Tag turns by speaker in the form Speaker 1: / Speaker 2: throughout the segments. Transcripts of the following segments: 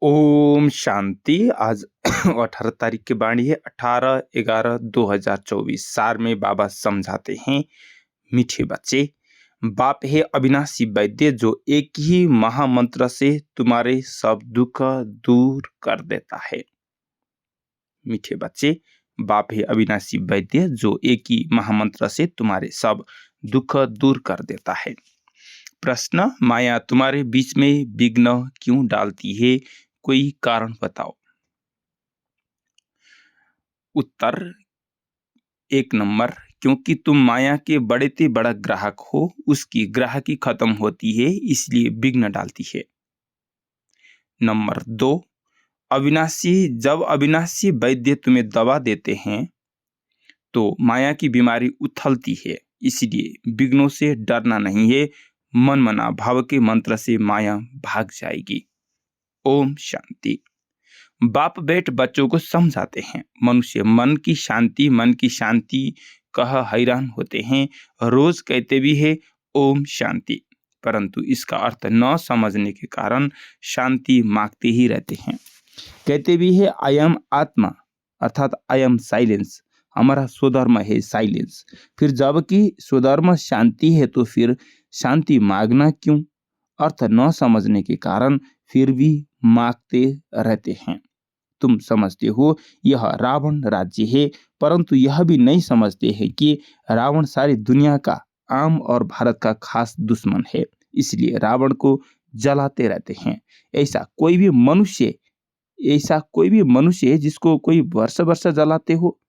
Speaker 1: ओम शांति। आज 18 तारीख की बाणी है 18/11/2024। सार में बाबा समझाते हैं, मीठे बच्चे, बाप है अविनाशी वैद्य जो एक ही महामंत्र से तुम्हारे सब दुख दूर कर देता है। मीठे बच्चे, बाप है अविनाशी वैद्य जो एक ही महामंत्र से तुम्हारे सब दुख दूर कर देता है। प्रश्न, माया तुम्हारे बीच में विघ्न क्यों डालती है? कोई कारण बताओ। उत्तर 1 नंबर, क्योंकि तुम माया के बड़े से बड़ा ग्राहक हो, उसकी ग्राहकी खत्म होती है इसलिए विघ्न डालती है। नंबर 2, जब अविनाशी वैद्य तुम्हें दवा देते हैं तो माया की बीमारी उथलती है, इसलिए विघ्नों से डरना नहीं है। मन मना भाव के मंत्र से माया भाग जाएगी। ओम शांति। बाप बेट बच्चों को समझाते हैं, मनुष्य मन की शांति कह हैरान होते हैं। रोज कहते भी है ओम शांति, परंतु इसका अर्थ न समझने के कारण शांति मांगते ही रहते हैं। कहते भी है आई एम आत्मा, अर्थात आई एम साइलेंस, हमारा स्वधर्म है साइलेंस। फिर जबकि स्वधर्म शांति है तो फिर शांति मांगना क्यों? अर्थ न समझने के कारण फिर भी मांगते रहते हैं। तुम समझते हो यह रावण राज्य है, परंतु यह भी नहीं समझते हैं कि रावण सारी दुनिया का आम और भारत का खास दुश्मन है, इसलिए रावण को जलाते रहते हैं। ऐसा कोई भी मनुष्य है जिसको कोई वर्ष जलाते हो?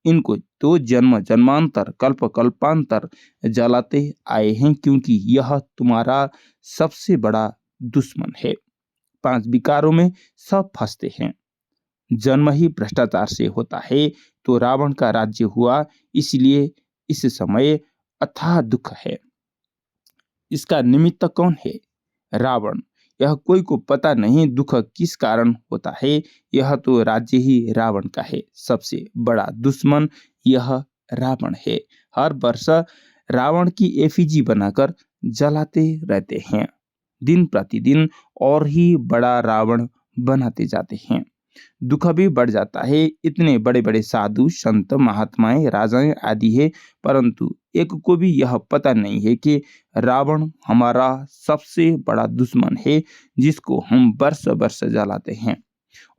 Speaker 1: इनको तो जन्म जन्मांतर कल्प कल्पांतर जलाते आए हैं, क्योंकि यह तुम्हारा सबसे बड़ा दुश्मन है। 5 विकारों में सब फंसते हैं। जन्म ही भ्रष्टाचार से होता है तो रावण का राज्य हुआ, इसलिए इस समय अथाह दुख है। इसका निमित्त कौन है? रावण। यह कोई को पता नहीं दुख किस कारण होता है, यह तो राज्य ही रावण का है। सबसे बड़ा दुश्मन यह रावण है। हर वर्ष रावण की एफिजी बनाकर जलाते रहते हैं। दिन प्रतिदिन और ही बड़ा रावण बनाते जाते हैं। दुख भी बढ़ जाता है। इतने बड़े बड़े साधु संत महात्माएं राजाएं आदि है, परंतु एक को भी यह पता नहीं है कि रावण हमारा सबसे बड़ा दुश्मन है, जिसको हम वर्ष जलाते हैं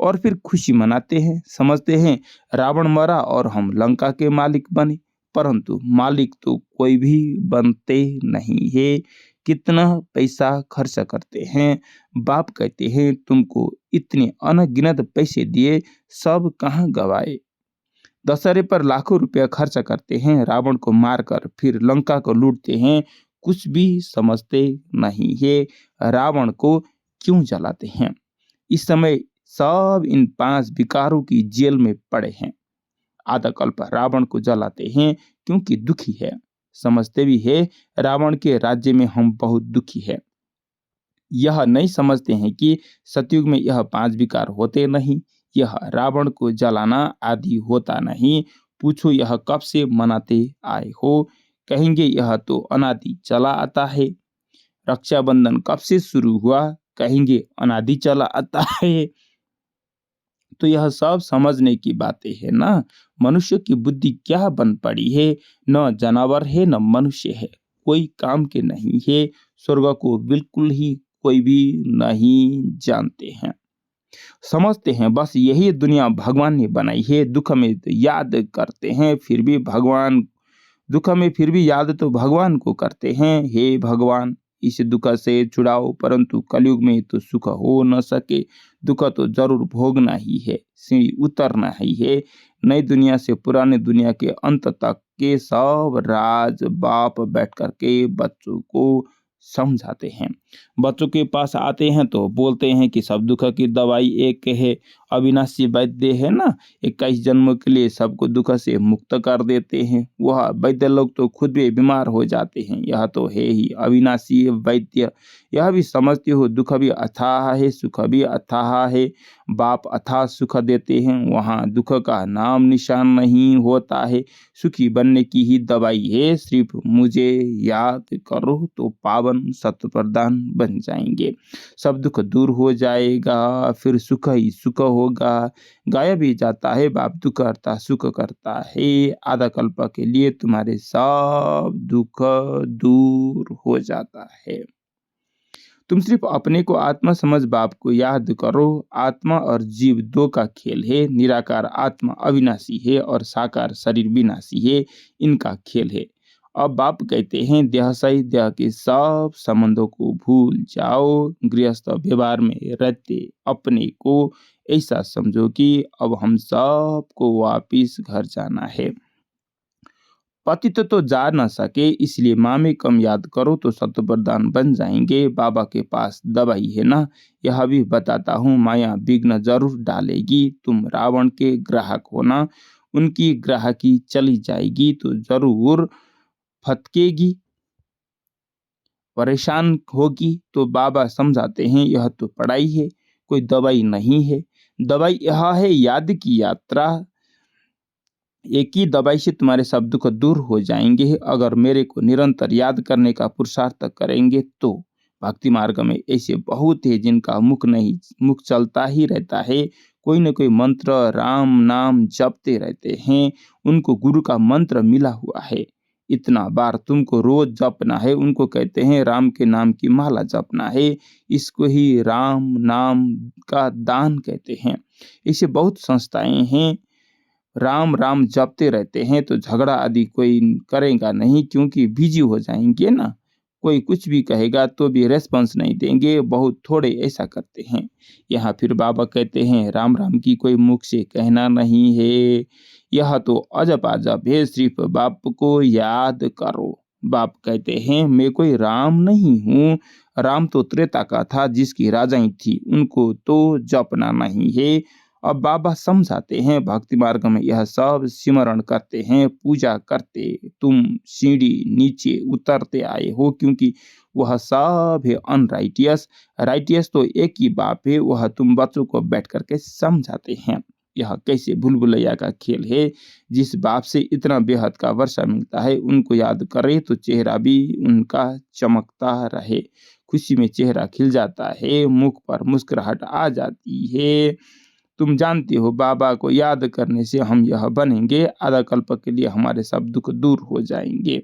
Speaker 1: और फिर खुशी मनाते हैं। समझते हैं रावण मरा और हम लंका के मालिक बने, परंतु मालिक तो कोई भी बनते नहीं है। कितना पैसा खर्च करते हैं। बाप कहते हैं तुमको इतने अनगिनत पैसे दिए, सब कहाँ गवाए। दशहरे पर लाखों रुपया खर्च करते हैं, रावण को मारकर फिर लंका को लूटते हैं। कुछ भी समझते नहीं है। रावण को क्यों जलाते हैं? इस समय सब इन 5 विकारों की जेल में पड़े हैं। आधा कल्प रावण को जलाते हैं क्योंकि दुखी है। समझते भी है रावण के राज्य में हम बहुत दुखी है। यह नहीं समझते हैं कि सतयुग में यह 5 विकार होते नहीं, यह रावण को जलाना आदि होता नहीं। पूछो यह कब से मनाते आए हो? कहेंगे यह तो अनादि चला आता है। रक्षाबंधन कब से शुरू हुआ? कहेंगे अनादि चला आता है। तो यह सब समझने की बातें है ना। मनुष्य की बुद्धि क्या बन पड़ी है, न जानवर है न मनुष्य है, कोई काम के नहीं है। स्वर्ग को बिल्कुल ही कोई भी नहीं जानते हैं। समझते हैं बस यही दुनिया भगवान ने बनाई है। दुख में याद करते हैं फिर भी याद तो भगवान को करते हैं। हे भगवान, इस दुख से छुड़ाओ, परंतु कलयुग में तो सुख हो न सके। दुख तो जरूर भोगना ही है, सीढ़ी उतरना ही है। नई दुनिया से पुराने दुनिया के अंत तक के सब राज बाप बैठ करके बच्चों को समझाते हैं। बच्चों के पास आते हैं तो बोलते हैं कि सब दुख की दवाई एक है, अविनाशी वैद्य है ना, 21 जन्मों के लिए सबको दुख से मुक्त कर देते हैं। वह वैद्य लोग तो खुद भी बीमार हो जाते हैं। यह तो है ही अविनाशी वैद्य। यह भी समझते हो दुख भी अथाह है, सुख भी अथाह है। बाप अथाह सुख देते हैं, वहाँ दुख का नाम निशान नहीं होता है। सुखी बनने की ही दवाई है, सिर्फ मुझे याद करो तो पावन सत्य प्रदान बन जाएंगे। सब दुख दूर हो जाएगा, फिर सुख ही सुख होगा। गाया भी जाता है, बाप दुख करता सुख करता है, आधा कल्प के लिए तुम्हारे सब दुख दूर हो जाता है। तुम सिर्फ अपने को आत्मा समझ बाप को याद करो। आत्मा और जीव दो का खेल है। निराकार आत्मा अविनाशी है और साकार शरीर विनाशी है, इनका खेल है। अब बाप कहते हैं देह सही देह के सब संबंधों को भूल जाओ। गृहस्थ व्यवहार में रहते अपने को ऐसा समझो कि अब हम सबको वापिस घर जाना है। पतित तो जा न सके, इसलिए माँ में कम याद करो तो सत्वप्रधान बन जाएंगे। बाबा के पास दवाई है ना, यह भी बताता हूँ। माया विघ्न जरूर डालेगी। तुम रावण के ग्राहक हो ना, उनकी ग्राहकी चली जाएगी तो जरूर फटकेगी, परेशान होगी। तो बाबा समझाते हैं यह तो पढ़ाई है, कोई दवाई नहीं है। दवाई यह है याद की यात्रा। एक ही दवाई से तुम्हारे सब दुख दूर हो जाएंगे अगर मेरे को निरंतर याद करने का पुरुषार्थ करेंगे तो। भक्ति मार्ग में ऐसे बहुत है जिनका मुख चलता ही रहता है, कोई न कोई मंत्र राम नाम जपते रहते हैं। उनको गुरु का मंत्र मिला हुआ है, इतना बार तुमको रोज जपना है। उनको कहते हैं राम के नाम की माला जपना है, इसको ही राम नाम का दान कहते हैं। ऐसे बहुत संस्थाएं हैं, राम राम जपते रहते हैं तो झगड़ा आदि कोई करेगा नहीं, क्योंकि बिजी हो जाएंगे ना। कोई कुछ भी कहेगा तो भी रेस्पॉन्स नहीं देंगे, बहुत थोड़े ऐसा करते हैं। यहाँ फिर बाबा कहते हैं राम राम की कोई मुख से कहना नहीं है, यह तो अजब अजब है, सिर्फ बाप को याद करो। बाप कहते हैं मैं कोई राम नहीं हूँ, राम तो त्रेता का था जिसकी राजाई थी, उनको तो जपना नहीं है। अब बाबा समझाते हैं भक्ति मार्ग में यह सब सिमरण करते हैं, पूजा करते तुम सीढ़ी नीचे उतरते आए हो, क्योंकि वह सब है अनराइटियस। राइटियस तो एक ही बाप है, वह तुम बच्चों को बैठ करके समझाते हैं। यह कैसे भूल भुलैया का खेल है। जिस बाप से इतना बेहद का वर्षा मिलता है उनको याद करे तो चेहरा भी उनका चमकता रहे, खुशी में चेहरा खिल जाता है, मुख पर मुस्कुराहट आ जाती है। तुम जानते हो बाबा को याद करने से हम यह बनेंगे, आधा कल्प के लिए हमारे सब दुख दूर हो जाएंगे।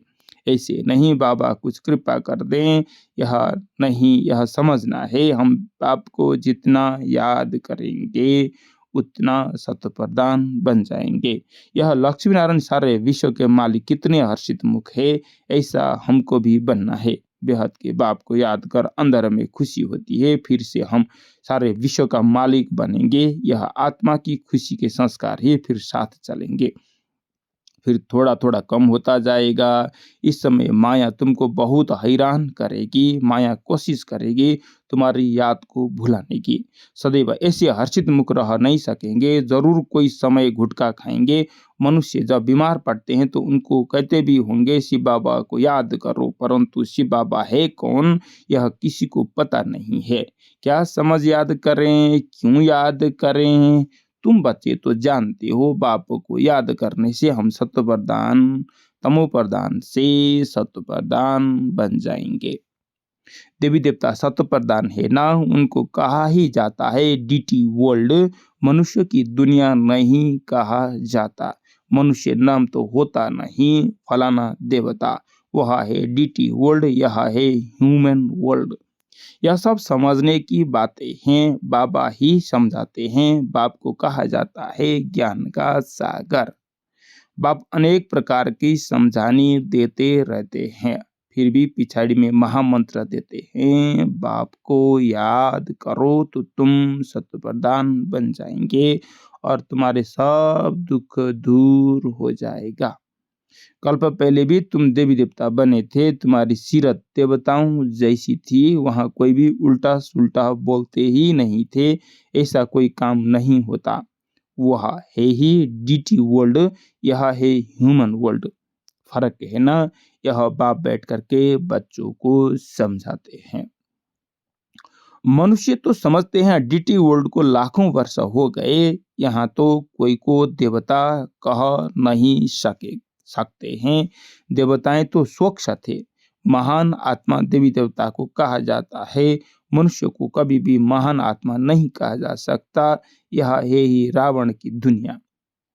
Speaker 1: ऐसे नहीं बाबा कुछ कृपा कर दें, यह नहीं, यह समझना है हम बाप को जितना याद करेंगे उतना सत्प्रदान बन जाएंगे। यह लक्ष्मी नारायण सारे विश्व के मालिक कितने हर्षित मुख है, ऐसा हमको भी बनना है। बेहद के बाप को याद कर अंदर में खुशी होती है, फिर से हम सारे विश्व का मालिक बनेंगे। यह आत्मा की खुशी के संस्कार ही फिर साथ चलेंगे, फिर थोड़ा थोड़ा कम होता जाएगा। इस समय माया तुमको बहुत हैरान करेगी, माया कोशिश करेगी तुम्हारी याद को भुलाने की। सदैव ऐसे हर्षित मुख रह नहीं सकेंगे, जरूर कोई समय घुटका खाएंगे। मनुष्य जब बीमार पड़ते हैं तो उनको कहते भी होंगे शिव बाबा को याद करो, परंतु शिव बाबा है कौन यह किसी को पता नहीं है। क्या समझ याद करें, क्यों याद करें? तुम बच्चे तो जानते हो बाप को याद करने से हम सत्व प्रधान तमो प्रधान से सत्व प्रधान बन जाएंगे। देवी देवता सत्व प्रधान है ना, उनको कहा ही जाता है डीटी वर्ल्ड। मनुष्य की दुनिया नहीं कहा जाता, मनुष्य नाम तो होता नहीं। फलाना देवता वह है डीटी वर्ल्ड, यह है ह्यूमन वर्ल्ड। यह सब समझने की बातें हैं, बाबा ही समझाते हैं। बाप को कहा जाता है ज्ञान का सागर। बाप अनेक प्रकार की समझानी देते रहते हैं, फिर भी पिछाड़ी में महामंत्र देते हैं बाप को याद करो तो तुम सत्प्रधान बन जाएंगे और तुम्हारे सब दुख दूर हो जाएगा। कल्प पहले भी तुम देवी देवता बने थे, तुम्हारी सीरत देवताओं जैसी थी, वहां कोई भी उल्टा सुल्टा बोलते ही नहीं थे, ऐसा कोई काम नहीं होता। वह है ही डीटी वर्ल्ड, यह है ह्यूमन वर्ल्ड। फर्क है ना, यह बाप बैठ करके बच्चों को समझाते हैं। मनुष्य तो समझते हैं डीटी वर्ल्ड को लाखों वर्ष हो गए, यहाँ तो कोई को देवता कह नहीं सकते हैं। देवताएं तो स्वच्छ थे, महान आत्मा देवी देवता को कहा जाता है। मनुष्य को कभी भी महान आत्मा नहीं कहा जा सकता। यह है ही रावण की दुनिया।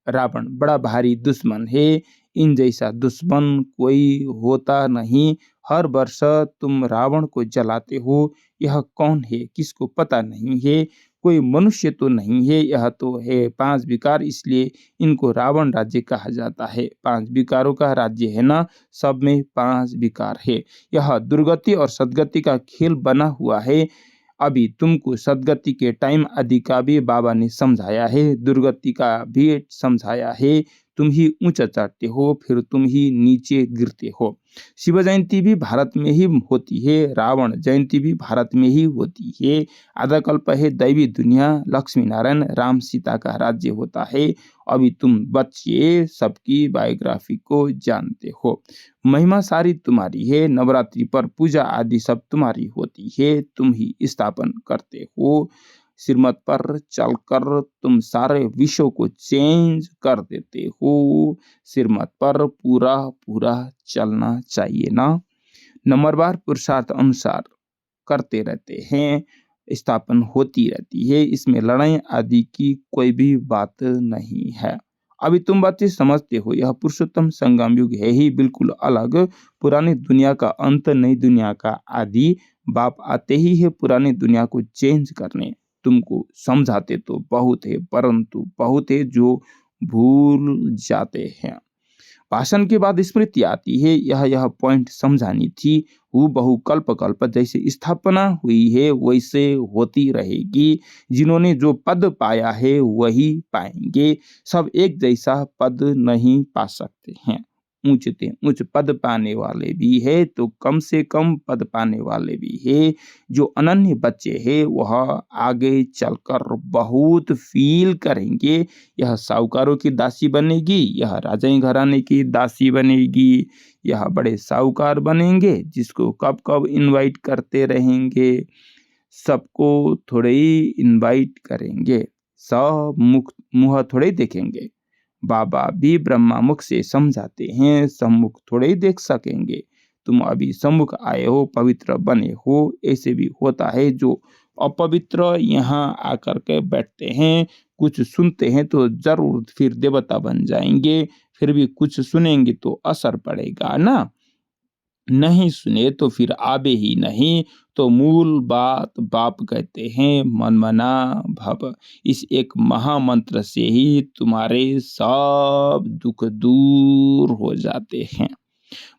Speaker 1: रावण बड़ा भारी दुश्मन है। इन जैसा दुश्मन कोई होता नहीं। हर वर्ष तुम रावण को जलाते हो। यह कौन है किसको पता नहीं है। कोई मनुष्य तो नहीं है। यह तो है 5 विकार, इसलिए इनको रावण राज्य कहा जाता है। 5 विकारों का राज्य है ना, सब में 5 विकार है। यह दुर्गति और सदगति का खेल बना हुआ है। अभी तुमको सदगति के टाइम आदि का भी बाबा ने समझाया है, दुर्गति का भी समझाया है। तुम ही ऊंचा चढ़ते हो, फिर तुम ही नीचे गिरते हो। शिव जयंती भी भारत में ही होती है, रावण जयंती भी भारत में ही होती है। आधा कल्प है दैवी दुनिया, लक्ष्मी नारायण राम सीता का राज्य होता है। अभी तुम बच्चे सबकी बायोग्राफी को जानते हो। महिमा सारी तुम्हारी है। नवरात्रि पर पूजा आदि सब तुम्हारी होती है। तुम ही स्थापन करते हो। श्रीमत पर चलकर तुम सारे विश्व को चेंज कर देते हो। श्रीमत पर पूरा पूरा चलना चाहिए ना। नंबरवार पुरुषार्थ अनुसार करते रहते हैं, स्थापन होती रहती है। इसमें लड़ाई आदि की कोई भी बात नहीं है। अभी तुम बातें समझते हो, यह पुरुषोत्तम संगम युग है ही बिल्कुल अलग। पुरानी दुनिया का अंत, नई दुनिया का आदि। बाप आते ही है पुरानी दुनिया को चेंज करने। तुमको समझाते तो बहुत है, परंतु बहुत है जो भूल जाते हैं। भाषण के बाद स्मृति आती है, यह पॉइंट समझानी थी। हूबहू कल्प कल्प जैसे स्थापना हुई है वैसे होती रहेगी। जिन्होंने जो पद पाया है वही पाएंगे। सब एक जैसा पद नहीं पा सकते हैं। ऊंचते ऊंच पद पाने वाले भी है तो कम से कम पद पाने वाले भी है। जो अनन्य बच्चे हैं वह आगे चलकर बहुत फील करेंगे। यह साहूकारों की दासी बनेगी, यह राजाई घराने की दासी बनेगी। यह बड़े साहूकार बनेंगे जिसको कब कब इनवाइट करते रहेंगे। सबको थोड़े ही इनवाइट करेंगे, सब मुंह थोड़े देखेंगे। बाबा भी ब्रह्मा मुख से समझाते हैं, सम्मुख थोड़े ही देख सकेंगे। तुम अभी सम्मुख आए हो, पवित्र बने हो। ऐसे भी होता है जो अपवित्र यहाँ आकर के बैठते हैं, कुछ सुनते हैं तो जरूर फिर देवता बन जाएंगे। फिर भी कुछ सुनेंगे तो असर पड़ेगा ना, नहीं सुने तो फिर आबे ही नहीं। तो मूल बात बाप कहते हैं मनमना भव। इस एक महामंत्र से ही तुम्हारे सब दुख दूर हो जाते हैं।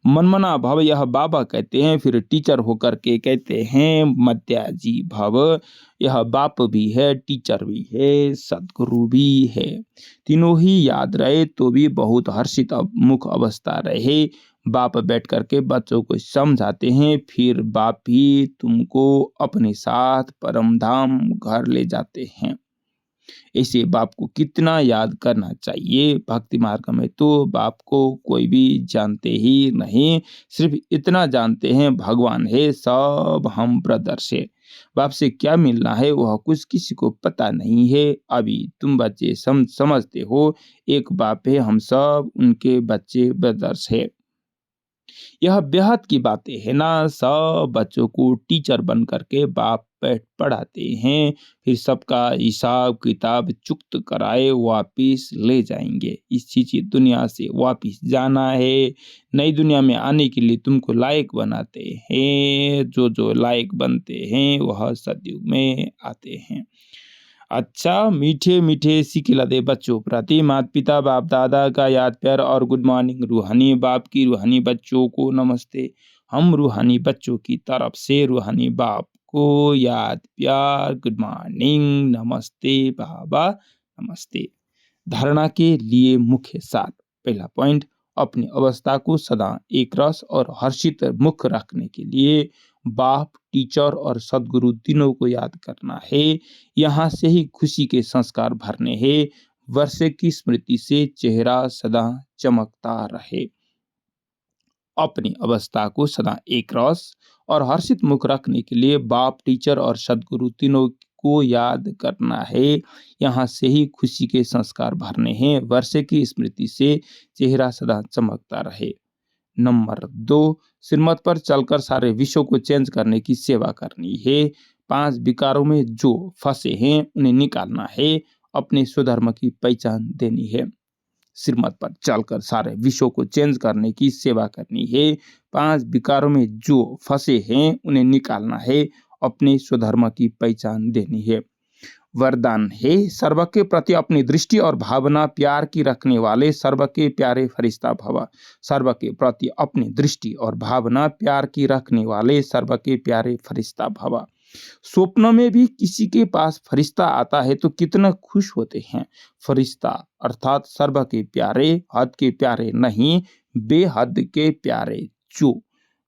Speaker 1: मनमना भव यह बाबा कहते हैं, फिर टीचर होकर के कहते हैं मत्याजी भव। यह बाप भी है, टीचर भी है, सदगुरु भी है। तीनों ही याद रहे तो भी बहुत हर्षित मुख अवस्था रहे। बाप बैठ करके बच्चों को समझाते हैं, फिर बाप ही तुमको अपने साथ परम धाम घर ले जाते हैं। ऐसे बाप को कितना याद करना चाहिए। भक्ति मार्ग में तो बाप को कोई भी जानते ही नहीं, सिर्फ इतना जानते हैं भगवान है, सब हम ब्रदर्स है। बाप से क्या मिलना है वह कुछ किसी को पता नहीं है। अभी तुम बच्चे समझते हो एक बाप है, हम सब उनके बच्चे ब्रदर्स है। यह बेहद की बातें है ना। सब बच्चों को टीचर बन करके बाप पढ़ाते हैं, फिर सबका हिसाब किताब चुक्त कराए वापिस ले जाएंगे। इस चीज़ दुनिया से वापिस जाना है। नई दुनिया में आने के लिए तुमको लायक बनाते हैं। जो जो लायक बनते हैं वह सतयुग में आते हैं। अच्छा, मीठे मीठे सिखिलदे बच्चों प्रति माता पिता बाप दादा का याद प्यार और गुड मॉर्निंग। रूहानी बाप की रूहानी बच्चों को नमस्ते। हम रूहानी बच्चों की तरफ से रूहानी बाप को याद प्यार, गुड मॉर्निंग, नमस्ते बाबा, नमस्ते। धारणा के लिए मुख्य सात। पहला पॉइंट, अपनी अवस्था को सदा एक रस और हर्षित मुख रखने के लिए बाप, टीचर और सदगुरु तीनों को याद करना है। यहाँ से ही खुशी के संस्कार भरने हैं। वर्षे की स्मृति से चेहरा सदा चमकता रहे। अपनी अवस्था को सदा एक रस और हर्षित मुख रखने के लिए बाप, टीचर और सदगुरु तीनों को याद करना है। यहाँ से ही खुशी के संस्कार भरने हैं। वर्षे की स्मृति से चेहरा सदा चमकता रहे। नंबर 2, श्रीमत पर चलकर सारे विश्व को चेंज करने की सेवा करनी है। 5, विकारों में जो फंसे हैं उन्हें निकालना है, अपने स्वधर्म की पहचान देनी है। श्रीमत पर चलकर सारे विश्व को चेंज करने की सेवा करनी है। 5, विकारों में जो फंसे हैं उन्हें निकालना है, अपने स्वधर्म की पहचान देनी है। वरदान है, सर्व के प्रति अपनी दृष्टि और भावना प्यार की रखने वाले सर्व के प्यारे फरिश्ता भव। सर्व के प्रति अपनी दृष्टि और भावना प्यार की रखने वाले सर्व के प्यारे फरिश्ता भव। स्वप्न में भी किसी के पास फरिश्ता आता है तो कितना खुश होते हैं। फरिश्ता अर्थात सर्व के प्यारे, हद के प्यारे नहीं, बेहद के प्यारे। जो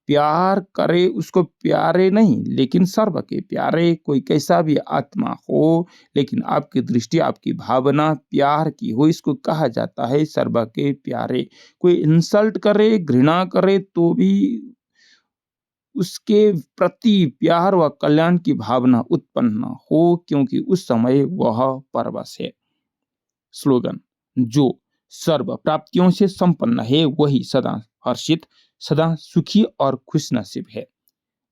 Speaker 1: प्यार करे उसको प्यारे नहीं, लेकिन सर्व के प्यारे। कोई कैसा भी आत्मा हो, लेकिन आपकी दृष्टि, आपकी भावना प्यार की हो, इसको कहा जाता है सर्व के प्यारे। कोई इंसल्ट करे, घृणा करे तो भी उसके प्रति प्यार व कल्याण की भावना उत्पन्न हो, क्योंकि उस समय वह परवश है। स्लोगन, जो सर्व प्राप्तियों से संपन्न है वही सदा हर्षित, सदा सुखी और खुशनसीब है।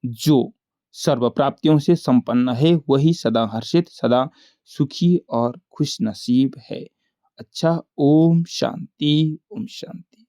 Speaker 1: जो सर्व प्राप्तियों से संपन्न है वही सदा हर्षित, सदा सुखी और खुशनसीब है। अच्छा, ओम शांति, ओम शांति।